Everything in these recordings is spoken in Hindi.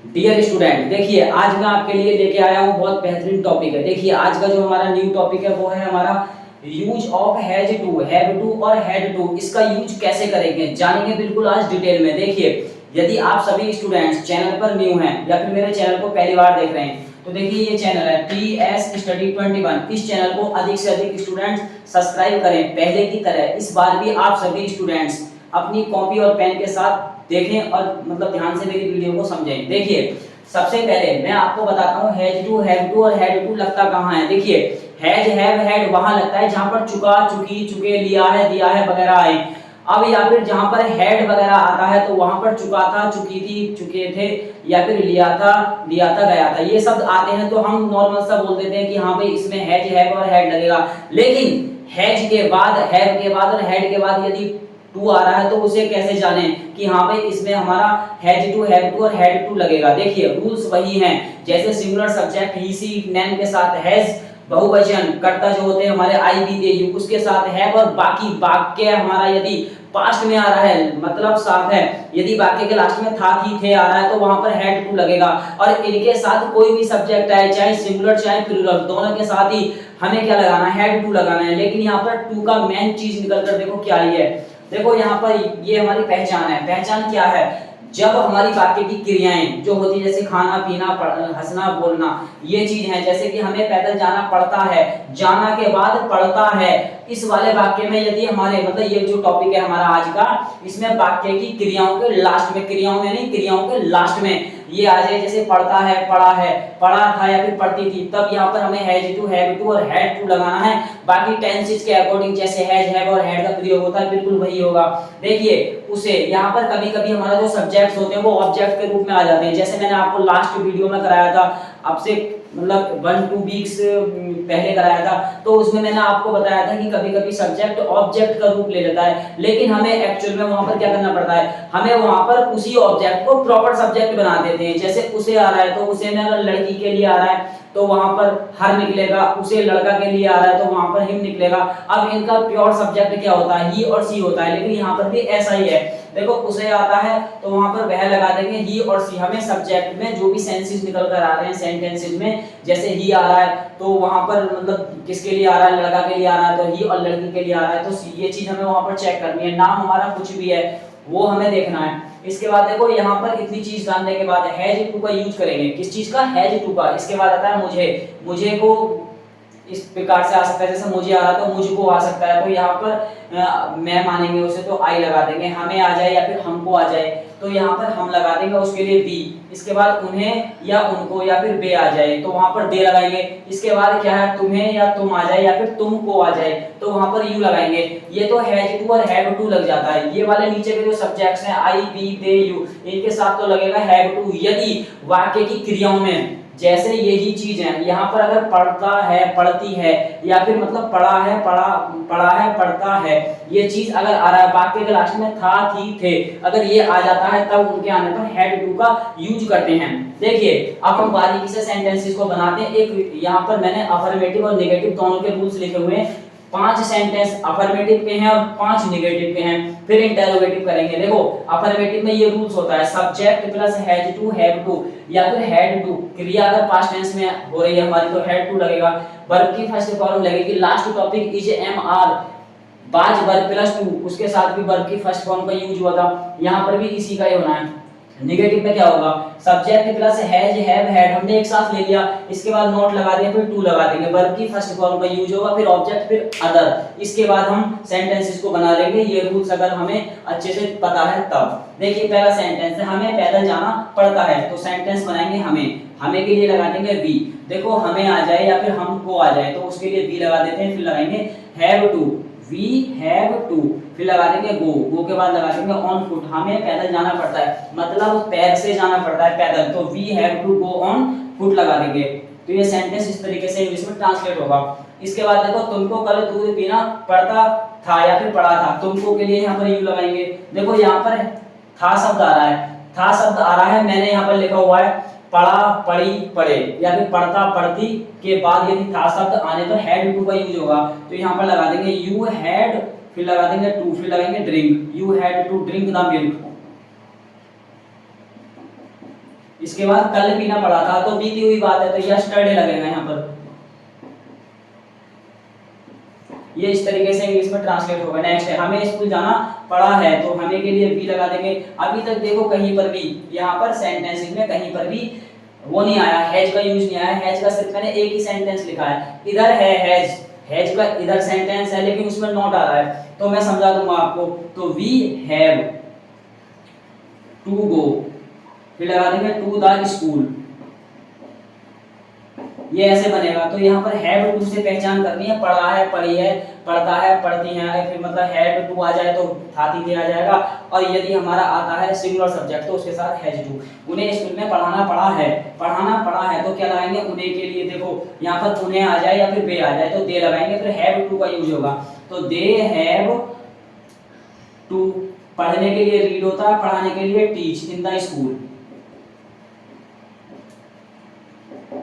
डियर स्टूडेंट, देखिए आज मैं आपके लिए लेके आया हूँ बहुत बेहतरीन टॉपिक है। देखिए आज का जो हमारा न्यू टॉपिक है वो है हमारा यूज ऑफ हैव टू और हैड टू। इसका यूज कैसे करेंगे जानेंगे बिल्कुल आज डिटेल में। देखिए यदि आप सभी स्टूडेंट्स चैनल पर न्यू हैं या फिर मेरे चैनल को पहली बार देख रहे हैं तो देखिए ये चैनल है PS स्टडी 21। इस चैनल को अधिक से अधिक स्टूडेंट्स सब्सक्राइब करें। पहले की तरह इस बार भी आप सभी स्टूडेंट्स अपनी कॉपी और पेन के साथ देखें और मतलब ध्यान से मेरी वीडियो को समझें। देखिए सबसे पहले मैं आपको बताता हूँ हैज टू, हैव टू और हैड टू लगता कहाँ है। देखिए हैज, हैव, हैड वहां लगता है जहां पर चुका, चुकी, चुके, लिया है, दिया है वगैरह आए। अब या फिर जहां पर हैड वगैरह आता है तो वहां पर चुका था, चुकी थी, चुके थे या फिर लिया था, दिया था, गया था, ये शब्द आते हैं तो हम नॉर्मल सा बोल देते हैं कि हाँ भाई इसमें हैज, हैव और हैड लगेगा। लेकिन हैज के बाद, हैव के बाद और हैड के बाद यदि टू आ रहा है तो उसे कैसे जाने कि हाँ भाई इसमें हमारा हैज टू, हैव टू और हैड टू लगेगा। देखिए रूल्स वही हैं जैसे सिंगुलर सब्जेक्ट ही सी नेम के साथ हैज, बहुवचन कर्ता जो होते हैं हमारे आई बी दे यू उसके साथ हैव, और बाकी वाक्य हमारा यदि पास्ट में आ रहा है मतलब साफ है, यदि वाक्य के लास्ट में था, थी, थे आ रहा है तो वहां पर हैड टू लगेगा। और इनके साथ कोई भी सब्जेक्ट आए चाहे सिंगुलर चाहे प्लूरल दोनों के साथ ही हमें क्या लगाना है, हैड टू लगाना है। लेकिन यहाँ पर टू का मेन चीज निकल कर देखो क्या ही है। देखो यहाँ पर ये हमारी पहचान है। पहचान क्या है? जब हमारी वाक्य की क्रियाएं जो होती है जैसे खाना, पीना, हंसना, बोलना, ये चीज है। जैसे कि हमें पैदल जाना पड़ता है, जाना के बाद पड़ता है। इस वाले वाक्य में यदि हमारे मतलब ये जो टॉपिक है हमारा आज का, इसमें वाक्य की क्रियाओं के लास्ट में, क्रियाओं में नहीं क्रियाओं के लास्ट में ये आ जाए जैसे पढ़ता है, पढ़ा है, पढ़ा था या फिर पढ़ती थी, तब यहाँ पर हमें हैज टू, हैव टू और हैड टू लगाना है। बाकी टेंसेस के अकॉर्डिंग जैसे हैज, हैव और हैड का प्रयोग होता है बिल्कुल वही होगा। देखिए उसे यहाँ पर कभी कभी हमारा जो सब्जेक्ट्स होते हैं वो ऑब्जेक्ट के रूप में आ जाते हैं। जैसे मैंने आपको लास्ट वीडियो में कराया था, आपसे मतलब 1-2 वीक्स पहले कराया था, तो उसमें मैंने आपको बताया था कि कभी कभी सब्जेक्ट ऑब्जेक्ट का रूप ले लेता है। लेकिन हमें एक्चुअल में वहां पर क्या करना पड़ता है, हमें वहां पर उसी ऑब्जेक्ट को प्रॉपर सब्जेक्ट बना देते हैं। जैसे उसे आ रहा है तो उसे में अगर लड़की के लिए आ रहा है तो वहां पर हर निकलेगा, उसे लड़का के लिए आ रहा है तो वहां पर हिम निकलेगा। अब इनका प्योर सब्जेक्ट क्या होता है, ही और सी होता है। लेकिन यहाँ पर भी ऐसा ही है। देखो उसे आता है तो वहां पर वह लगा देंगे ही और सी। हमें सब्जेक्ट में जो भी सेंसेस निकल कर आ रहे हैं सेंटेंसेस में, जैसे ही आ रहा है तो वहां पर मतलब किसके लिए आ रहा है, लड़का के लिए आ रहा है तो ही, और लड़की के लिए आ रहा है तो सी। ये चीज हमें वहां पर चेक करनी है। नाम हमारा कुछ भी है वो हमें देखना है। इसके बाद देखो यहाँ पर इतनी चीज जानने के बाद हैज टू का यूज करेंगे। किस चीज का? हैज टू का। इसके बाद आता है मुझे। मुझे को इस प्रकार से आ सकता है, जैसे मुझे आ रहा तो मुझको आ सकता है, तो यहाँ पर मैं मानेंगे उसे तो आई लगा देंगे। हमें आ जाए या फिर हमको आ जाए तो यहाँ पर हम लगा देंगे, उसके लिए बी। इसके बाद उन्हें या उनको या फिर बे आ जाए तो वहां पर दे लगाएंगे। इसके बाद क्या है, तुम्हें या तुम आ जाए या फिर तुमको आ जाए तो वहां पर यू लगाएंगे। ये तो हैज टू और हैव टू लग जाता है। ये वाले नीचे के जो सब्जेक्ट्स हैं आई बी दे यू, इनके साथ तो लगेगा हैव टू। यदि वाक्य की क्रियाओं में जैसे यही चीज है, यहाँ पर अगर पढ़ता है, पढ़ती है या फिर मतलब पढ़ा है, पढ़ा है, पढ़ता है, ये चीज अगर आ रहा है वाक्य के लास्ट में था, थी, थे, अगर ये आ जाता है तब उनके आने पर हैड टू का यूज करते हैं। देखिए अब हम बारीकी से सेंटेंसेस को बनाते हैं। एक यहाँ पर मैंने अफर्मेटिव और नेगेटिव दोनों के रूल्स लिखे हुए हैं। 5 सेंटेंस अफर्मेटिव के हैं और 5 नेगेटिव के हैं, फिर इंटरोगेटिव करेंगे। देखो अफर्मेटिव में ये रूल्स होता है subject plus has to, have to या फिर हैड टू। क्रिया अगर पास्ट टेंस में हो रही है हमारी तो हैड टू लगेगा। वर्ब की फर्स्ट फॉर्म लगेगी। Last topic is am are, was verb plus to, उसके साथ भी वर्ब की फर्स्ट फॉर्म का यूज हुआ था। यहाँ पर भी इसी का ही होना है। नेगेटिव में क्या होगा, subject plus has, have, had हमने एक साथ ले लिया, इसके बाद नॉट लगा दिया, फिर टू लगा देंगे, वर्ब की फर्स्ट फॉर्म का यूज होगा, फिर ऑब्जेक्ट, फिर अदर। इसके बाद हम सेंटेंसेस को बना लेंगे। ये रूल्स अगर हमें अच्छे से पता है तब। देखिए पहला सेंटेंस है हमें पैदल जाना पड़ता है, तो सेंटेंस बनाएंगे हमें। हमें के लिए लगा देंगे वी। देखो हमें आ जाए या फिर हमको आ जाए तो उसके लिए वी लगा देते हैं, फिर लगाएंगे have to, we have to, फिर लगा देंगे गो। गो के बाद लगा देंगे ऑन फुट, हमें पैदल जाना पड़ता है मतलब पैर से जाना पड़ता है पैदल, तो we have to go on foot लगा देंगे। तो ये सेंटेंस इस तरीके से इंग्लिश में ट्रांसलेट होगा। इसके बाद देखो तुमको कल दूध पीना पड़ता था या फिर पड़ा था, तुमको के लिए यहाँ पर यू लगाएंगे। देखो यहाँ पर था शब्द आ रहा है, था शब्द आ रहा है, मैंने यहाँ पर लिखा हुआ है पढ़ा, पढ़ी, पढ़े या फिर पढ़ता, पढ़ती के बाद यदि था शब्द आने तो हैड टू का यूज होगा। तो यहाँ पर लगा देंगे यू हैड, फिर लगा देंगे टू, फिर लगाएंगे drink, you had to drink the milk. इसके बाद कल पीना पड़ा था, तो बीती हुई बात है, तो यस्टरडे लगेगा यहाँ पर। ये इस तरीके से इंग्लिश में ट्रांसलेट होगा। नेक्स्ट है, हमें स्कूल जाना पड़ा है, तो हमें के लिए भी लगा देंगे। अभी तक देखो कहीं पर भी यहाँ पर सेंटेंसेस में कहीं पर भी वो नहीं आया, हैज का यूज नहीं आया। हैज का सिर्फ मैंने एक ही सेंटेंस लिखा है, इधर है हैज, हैज का इधर सेंटेंस है लेकिन उसमें नॉट आ रहा है, तो मैं समझा दूंगा आपको। तो वी हैव टू गो, फिर लगा देंगे टू द स्कूल, ये ऐसे बनेगा। तो यहाँ पर हैव टू से पहचान करनी है, पढ़ा है, पढ़ी है, पढ़ता है, पढ़ती हैं, फिर मतलब हैड टू आ जाए तो था थी आ जाएगा। और यदि हमारा आता है सिंगुलर सब्जेक्ट तो उसके साथ हैज टू। उन्हें स्कूल में पढ़ाना पड़ा है, पढ़ाना पड़ा है, तो क्या लगाएंगे उन्हें के लिए। देखो यहाँ पर उन्हें आ जाए या फिर बे आ जाए तो दे लगाएंगे, फिर हैव टू का यूज होगा। तो दे हैव टू, पढ़ने के लिए रीड होता है, पढ़ाने के लिए teach in the school.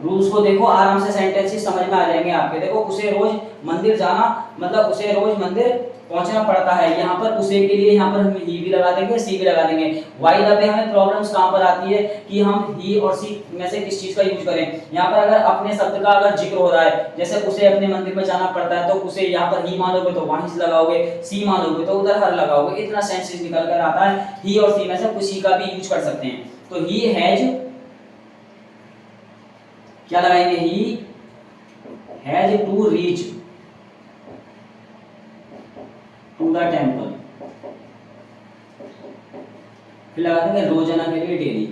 Rules को देखो आराम से, सेंटेंसेस समझ में आ जाएंगे आपके। देखो उसे रोज मंदिर जाना, मतलब उसे रोज मंदिर पहुंचना पड़ता है। यहाँ पर उसे के लिए यहाँ पर हम ही भी लगा देंगे, सी भी लगा देंगे। वाई द पे हमें प्रॉब्लम्स कहाँ पर आती है कि हम ही और सी में से किस चीज का यूज करें। यहाँ पर अगर अपने शब्द का अगर जिक्र हो रहा है, जैसे उसे अपने मंदिर में जाना पड़ता है, तो उसे यहाँ पर ही मानोगे तो वहीं से लगाओगे, सी मानोगे तो उधर हर लगाओगे। इतना सेंसेस निकल कर आता है, ही और सी में से किसी का भी यूज कर सकते हैं। तो ही हैज, क्या लगाएंगे, he has to reach to the temple, फिर लगा देंगे रोजाना के लिए डेली।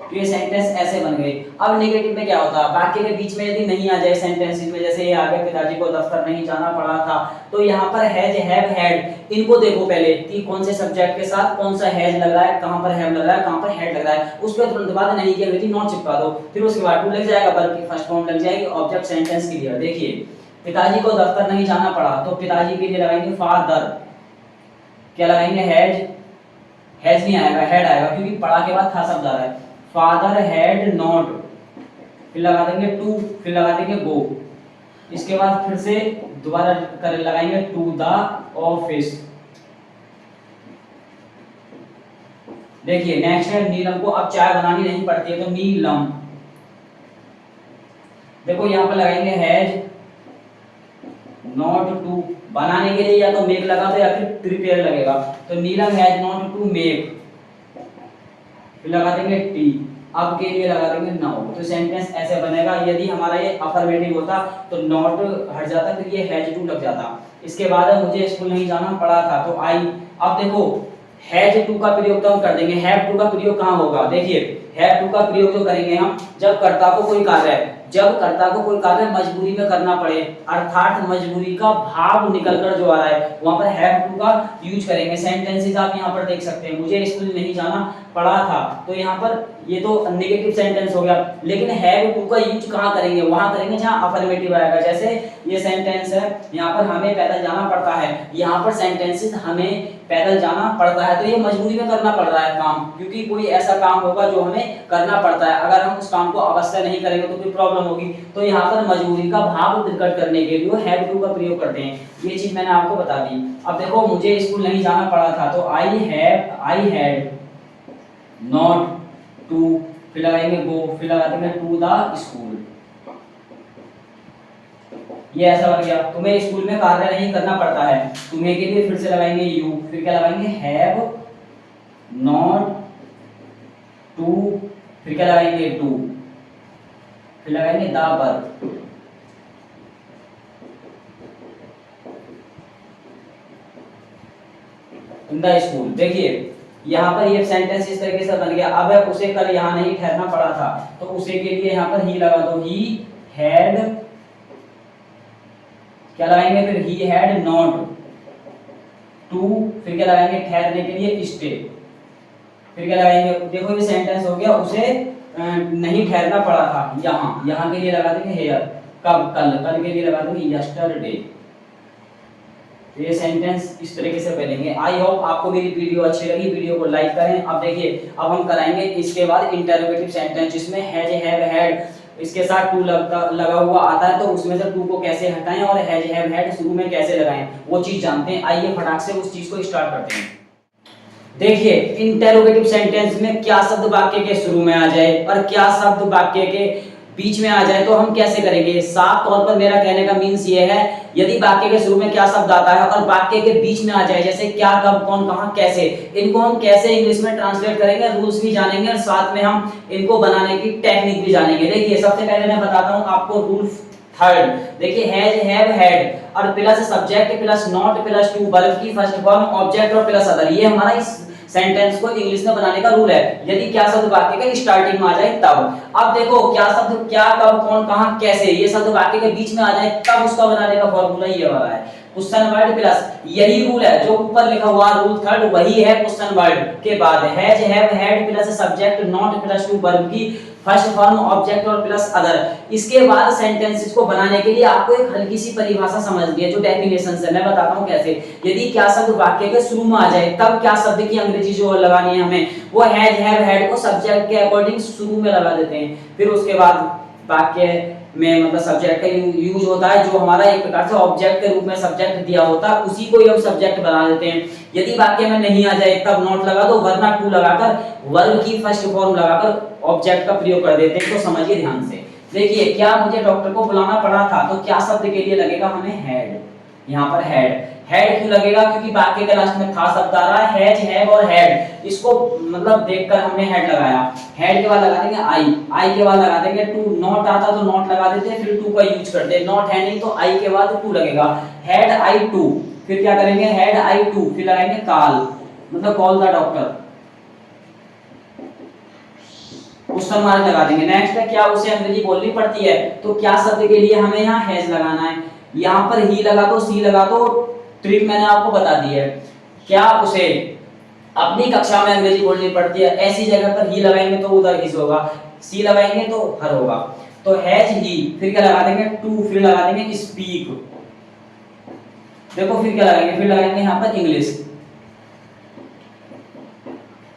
तो ये सेंटेंस ऐसे बन गए। अब नेगेटिव में क्या होता है, वाक्य के बीच में यदि नहीं आ जाए सेंटेंसेस में, जैसे ये आगे पिताजी को दफ्तर नहीं जाना पड़ा था, तो यहाँ पर हैज, हैव, हैड, इनको देखो पहले कि कौन से सब्जेक्ट के साथ कौन सा हैज लग रहा है, कहां पर हैव लग रहा है, कहां पर हैड लग रहा है। उस पर तुरंत बाद नहीं की अंग्रेजी नॉट चिपका दो, फिर उसके बाद टू लग जाएगा, बल्कि फर्स्ट फॉर्म लग जाएगी ऑब्जेक्ट सेंटेंस क्लियर। देखिए पिताजी को दफ्तर नहीं जाना पड़ा, तो पिताजी के लिए लगाएंगे फादर, क्या लगाएंगे, हैज, हैज नहीं आएगा, हैड आएगा, क्योंकि पढ़ा के बाद था शब्द आ रहा है। फादर हैड नॉट, फिर लगा देंगे टू, फिर लगा देंगे गो। इसके बाद फिर से दोबारा कर लगाएंगे टू द ऑफिस। देखिए नेक्स्ट है, नीलम को अब चाय बनानी नहीं पड़ती है, तो नीलम। देखो यहाँ पर लगाएंगे हैज नॉट टू, बनाने के लिए या तो मेक लगा दो या फिर प्रिपेयर लगेगा, तो नीलम हैज नॉट टू मेक, फिर लगा देंगे टी, अब के लिए लगा देंगे नाउ। तो सेंटेंस ऐसे बनेगा। यदि हमारा ये अफर्मेटिव होता तो नॉट हट जाता, फिर ये हैज टू लग जाता। इसके बाद मुझे स्कूल नहीं जाना पड़ा था, तो आई। अब देखो हैज टू का प्रयोग तो हम कर देंगे, हैव टू का प्रयोग कहाँ होगा। देखिए हैव टू का प्रयोग जो करेंगे हम जब कर्ता को कोई कार्य है, जब कर्ता को कोई कार्य मजबूरी में करना पड़े, अर्थात मजबूरी का भाव निकलकर जो आ रहा है, वहां पर हैव टू का यूज करेंगे। सेंटेंसेस आप यहाँ पर देख सकते हैं, मुझे स्कूल नहीं जाना पड़ा था, तो यहाँ पर ये तो नेगेटिव सेंटेंस हो गया, लेकिन हैव टू का यूज कहाँ करेंगे, वहां करेंगे जहां अफर्मेटिव आएगा। जैसे ये सेंटेंस है, यहाँ पर हमें पैदल जाना पड़ता है, यहाँ पर सेंटेंसेस हमें पैदल जाना पड़ता है, तो ये मजबूरी में करना पड़ रहा है काम, क्योंकि कोई ऐसा काम होगा जो हमें करना पड़ता है। अगर हम उस काम को अवश्य नहीं करेंगे तो कोई प्रॉब्लम होगी, तो यहाँ पर मजबूरी का भाव प्रकट करने के लिए हैव टू का प्रयोग करते हैं। ये चीज मैंने आपको बता दी। अब देखो मुझे स्कूल नहीं जाना पड़ा था, तो आई हैड नॉट टू, फिर लगाएंगे गो, फिर लगा देंगे टू द स्कूल। ये ऐसा बन गया। तुम्हें स्कूल में कार्य नहीं करना पड़ता है, तुम्हें के लिए फिर से लगाएंगे यू, फिर क्या लगाएंगे हैव नॉट टू, फिर क्या लगाएंगे टू, फिर लगाएंगे the verb. In the school. देखिए यहाँ पर ये सेंटेंस इस तरीके से बन गया। अब उसे कल यहाँ नहीं ठहरना पड़ा था, तो उसे के लिए यहाँ पर ही लगा दो, ही हैड, क्या लगाएंगे फिर ही हैड नॉट टू, फिर क्या लगाएंगे ठहरने के लिए स्टे, फिर क्या लगाएंगे। देखो ये सेंटेंस हो गया, उसे नहीं ठहरना पड़ा था, यहाँ के लिए लगा देंगे हेयर, कब, कल के लिए लगा देंगे यस्टरडे। ये सेंटेंस इस तरीके से बनेंगे। आई होप आपको मेरी वीडियो अच्छी लगी, वीडियो को लाइक करें। अब देखिए अब हम कराएंगे इसके बाद इंटरोगेटिव सेंटेंस, जिसमें हैज, हैव, हैड इसके साथ टू लगा हुआ आता है, तो उसमें से टू को कैसे हटाएं और हैज, हैव, हैड शुरू में कैसे लगाएं, वो चीज जानते हैं। आइए फटाक से उस चीज को स्टार्ट करते हैं। देखिए इंटेरोगेटिव सेंटेंस में क्या शब्द वाक्य के शुरू में आ जाए और क्या शब्द वाक्य के बीच में आ जाए तो हम कैसे करेंगे। साफ तौर पर मेरा कहने का मीन्स ये है, यदि वाक्य के शुरू में क्या शब्द आता है और वाक्य के बीच में आ जाए, जैसे क्या, कब, कौन, कहां, कैसे, इनको हम कैसे इंग्लिश में ट्रांसलेट करेंगे, रूल्स भी जानेंगे और साथ में हम इनको बनाने की टेक्निक भी जानेंगे। देखिए सबसे पहले मैं बताता हूं आपको रूल थर्ड। देखिए हैज, हैव, हैड और plus subject plus not plus two verb की फर्स्ट फॉर्म ऑब्जेक्ट और प्लस अदर, ये हमारा इस सेंटेंस को इंग्लिश में बनाने का रूल है। यदि क्या शब्द वाक्य के स्टार्टिंग में आ जाए तब। अब देखो क्या शब्द, क्या, कब, कौन, कहां, कैसे, ये शब्द वाक्य के बीच में आ जाए तब उसका बनाने का फॉर्मूला ये वाला है, क्वेश्चन वर्ड प्लस, यही रूल है जो ऊपर लिखा हुआ रूल थर्ड वही है क्वेश्चन वर्ड के बाद has, have, had plus subject not plus two verb की फर्स्ट फॉर्म ऑब्जेक्ट और प्लस अदर। इसके बाद सेंटेंसेस को बनाने के लिए आपको एक हल्की सी परिभाषा समझनी है जो डेफिनेशन है। मैं बताता हूं कैसे। यदि क्या शब्द वाक्य के शुरू में आ जाए तब क्या शब्द की अंग्रेजी जो लगानी है हमें, वो हैज, हैव, हैड को सब्जेक्ट के अकॉर्डिंग शुरू में लगा देते हैं। फिर उसके बाद वाक्य में मतलब सब्जेक्ट का यूज होता है जो हमारा एक प्रकार से ऑब्जेक्ट के रूप में सब्जेक्ट दिया होता है, उसी को ही हम सब्जेक्ट बना देते हैं। यदि वाक्य में नहीं आ जाए तब नॉट लगा दो, वरना टू लगाकर वर्ब की फर्स्ट फॉर्म लगाकर ऑब्जेक्ट का प्रयोग कर देते हैं। तो समझिए ध्यान से। देखिए क्या मुझे डॉक्टर को बुलाना पड़ा था, तो क्या शब्द के लिए लगेगा हमें हैड। यहाँ पर हैड, हैड क्यों लगेगा, क्योंकि वाक्य के लास्ट में था शब्द आ रहा है, हैज, हैव और हैड, इसको मतलब देखकर हमने हैड लगाया। हैड के बाद लगा देंगे आई, आई के बाद लगा देंगे टू, नॉट आता तो नॉट लगा देते हैं, फिर टू का यूज करते हैं। नॉट है नहीं तो आई के बाद टू लगेगा, हैड आई टू, फिर क्या करेंगे हैड आई टू, फिर लगाएंगे कॉल, मतलब call the doctor, question mark लगा देंगे। नेक्स्ट है क्या उसे अंग्रेजी बोलनी पड़ती है, तो क्या शब्द के लिए हमें यहाँ हैज लगाना है। यहाँ पर ही लगा दो, सी लगा दो, ट्रिक मैंने आपको बता दी है। क्या उसे अपनी कक्षा में अंग्रेजी बोलनी पड़ती है, ऐसी जगह पर ही लगाएंगे तो उधर हिज होगा, सी लगाएंगे तो हर होगा। तो हैज ही, फिर क्या लगा देंगे टू, फिर लगा देंगे स्पीक, देखो फिर क्या लगाएंगे, फिर लगाएंगे यहाँ पर इंग्लिश,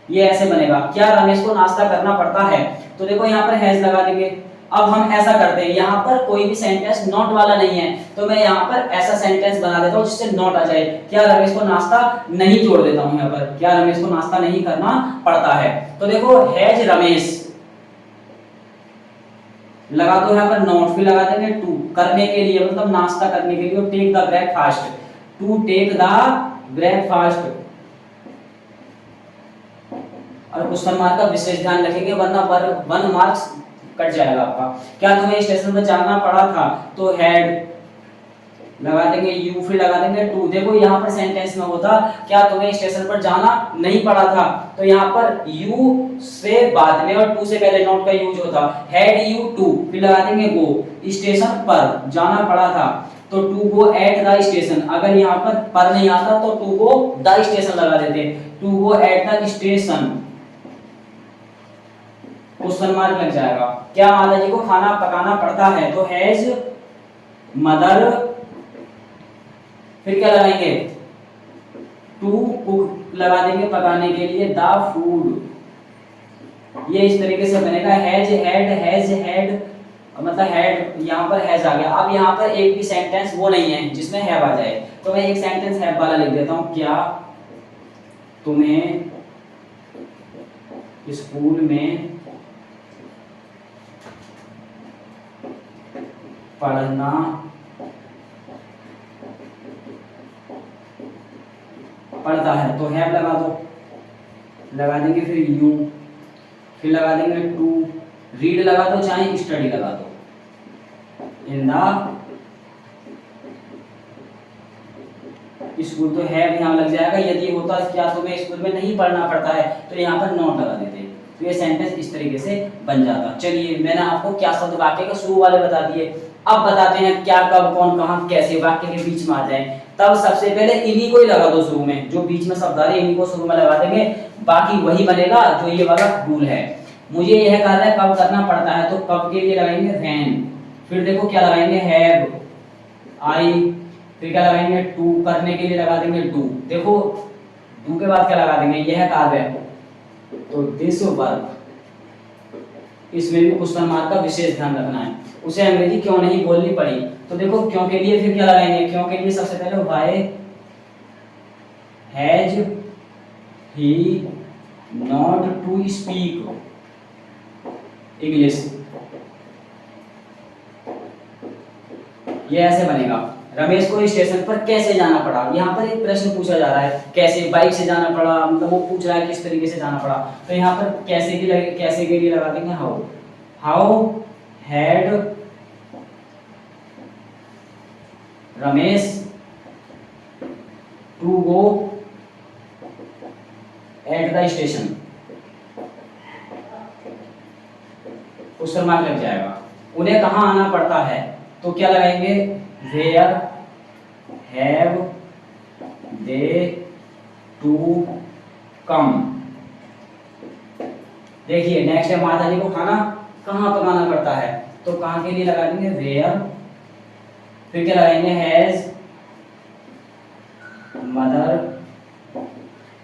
ये ऐसे बनेगा। क्या रमेश को नाश्ता करना पड़ता है, तो देखो यहाँ पर हैज लगा देंगे। अब हम ऐसा करते हैं, यहाँ पर कोई भी सेंटेंस नॉट वाला नहीं है तो मैं यहाँ पर ऐसा सेंटेंस बना देता हूँ जिससे नॉट आ जाए। क्या रमेश को नाश्ता नहीं, जोड़ देता हूँ यहाँ पर, क्या रमेश को नाश्ता नहीं करना पड़ता है। तो देखो हैज रमेश लगा दो यहाँ पर नॉट, फिर लगा देंगे टू, करने के लिए मतलब नाश्ता करने के लिए, take the breakfast, to take the breakfast, और क्वेश्चन मार्क का विशेष ध्यान रखेंगे वरना 1 मार्क्स कट जाएगा आपका। क्या तुम्हें स्टेशन पर जाना पड़ा था, तो हैड लगा देंगे यू, फिर लगा देंगे टू। देखो यहाँ पर सेंटेंस में होता क्या तुम्हें स्टेशन पर जाना नहीं पड़ा था, तो यहाँ पर यू से बाद में और टू से पहले नॉट का यूज होता, हैड यू टू, फिर लगा देंगे गो, स्टेशन पर जाना पड़ा था तो to go at the station. अगर यहाँ पर नहीं आता तो टू गो द स्टेशन लगा देते, to go at the station, question mark लग जाएगा। क्या माता जी को खाना पकाना पड़ता है, तो हैज मदर, फिर क्या लगाएंगे टू कुक लगा देंगे पकाने के लिए, द फूड, ये इस तरीके से बनेगा। हैज हैड, हैड मतलब हैड, यहाँ पर हैज आ गया। अब यहाँ पर एक भी सेंटेंस वो नहीं है जिसमें हैव आ जाए, तो मैं एक सेंटेंस हैव वाला लिख देता हूँ। क्या तुम्हें स्कूल में पढ़ना पड़ता है, तो हैव लगा दो, लगा देंगे फिर यू, फिर लगा देंगे टू, रीड लगा दो चाहे स्टडी लगा दो, इन द स्कूल, तो हैव यहाँ लग जाएगा। यदि होता क्या तुम्हें स्कूल में नहीं पढ़ना पड़ता है, तो यहाँ पर नॉट लगा देते, तो ये सेंटेंस इस तरीके से बन जाता। चलिए मैंने आपको क्या शब्द वाक्य के शुरू वाले बता दिए, अब बताते हैं क्या, कब, कौन, कहां, कैसे वाक्य के बीच में आ जाए। तब सबसे पहले इन्हीं को ही लगा दो शुरू में, जो बीच में शब्द आ रहे हैं इन्हीं को शुरू में लगा देंगे, बाकी वही बनेगा जो ये वाला रूल है। मुझे यह कहना है कब करना पड़ता है, तो कब के लिए लगाएंगे व्हेन, फिर देखो क्या लगाएंगे हैव, आई, फिर क्या लगाएंगे टू, करने के लिए लगा देंगे डू, देखो डू के बाद क्या लगा देंगे, यह कार्य है तो दिस वर्क, इसमें भी क्वेश्चन मार्क का विशेष ध्यान रखना है। उसे अंग्रेजी क्यों नहीं बोलनी पड़ी, तो देखो क्यों के लिए फिर क्या लगाएंगे, क्यों के लिए सबसे पहले why has he not to speak English. ये ऐसे बनेगा, रमेश को स्टेशन पर कैसे जाना पड़ा। यहाँ पर एक प्रश्न पूछा जा रहा है, कैसे, बाइक से जाना पड़ा, मतलब वो पूछ रहा है किस तरीके से जाना पड़ा। तो यहाँ पर कैसे की लगे, कैसे के लिए लगा देंगे how. How had Ramesh to go at the station, उस पर मार्क लग जाएगा। उन्हें कहाँ आना पड़ता है, तो क्या लगाएंगे, where have they to come. देखिए नेक्स्ट है, माता जी को खाना कहाँ पकाना पड़ता है, तो कहाँ के लिए लगा देंगे वेयर, फिर क्या लगाएंगे, has mother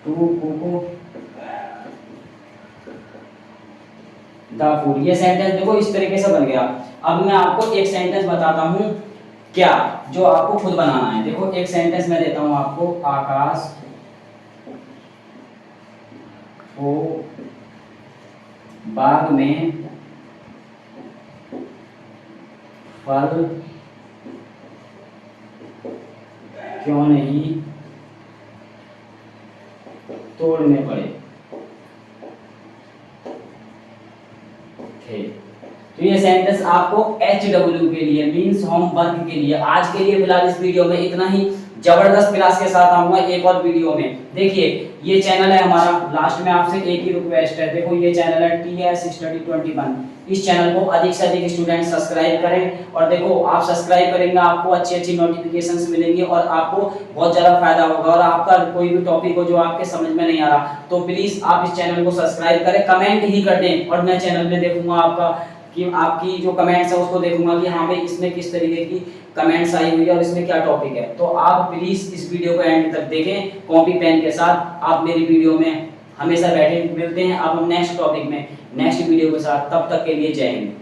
to cook the food. ये सेंटेंस देखो इस तरीके से बन गया। अब मैं आपको एक सेंटेंस बताता हूं, क्या, जो आपको खुद बनाना है। देखो एक सेंटेंस मैं देता हूं आपको, आकाश को बाग में फल क्यों नहीं तोड़ने पड़े थे। तो ये सेंटेंस आपको HW के लिए मींस होमवर्क के लिए, आज के लिए फिलहाल इस वीडियो में इतना ही। जबरदस्त क्लास के साथ आऊंगा एक और वीडियो में। देखिए ये चैनल है हमारा, लास्ट में आपसे एक ही रिक्वेस्ट है, देखो ये चैनल है TS Study 21। इस चैनल को अधिक से अधिक स्टूडेंट सब्सक्राइब करें, और देखो आप सब्सक्राइब करेंगे आपको अच्छी अच्छी नोटिफिकेशंस मिलेंगी और आपको बहुत ज़्यादा फायदा होगा। और आपका कोई भी टॉपिक हो जो आपके समझ में नहीं आ रहा, तो प्लीज़ आप इस चैनल को सब्सक्राइब करें, कमेंट ही कर दें, और मैं चैनल में देखूंगा आपका कि आपकी जो कमेंट्स है उसको देखूंगा कि हाँ भाई इसमें किस तरीके की कमेंट्स आई हुई है और इसमें क्या टॉपिक है। तो आप प्लीज इस वीडियो को एंड तक देखें कॉपी पेन के साथ। आप मेरी वीडियो में हमेशा बैठे, मिलते हैं अब हम नेक्स्ट टॉपिक में नेक्स्ट वीडियो के साथ। तब तक के लिए जय हिंद।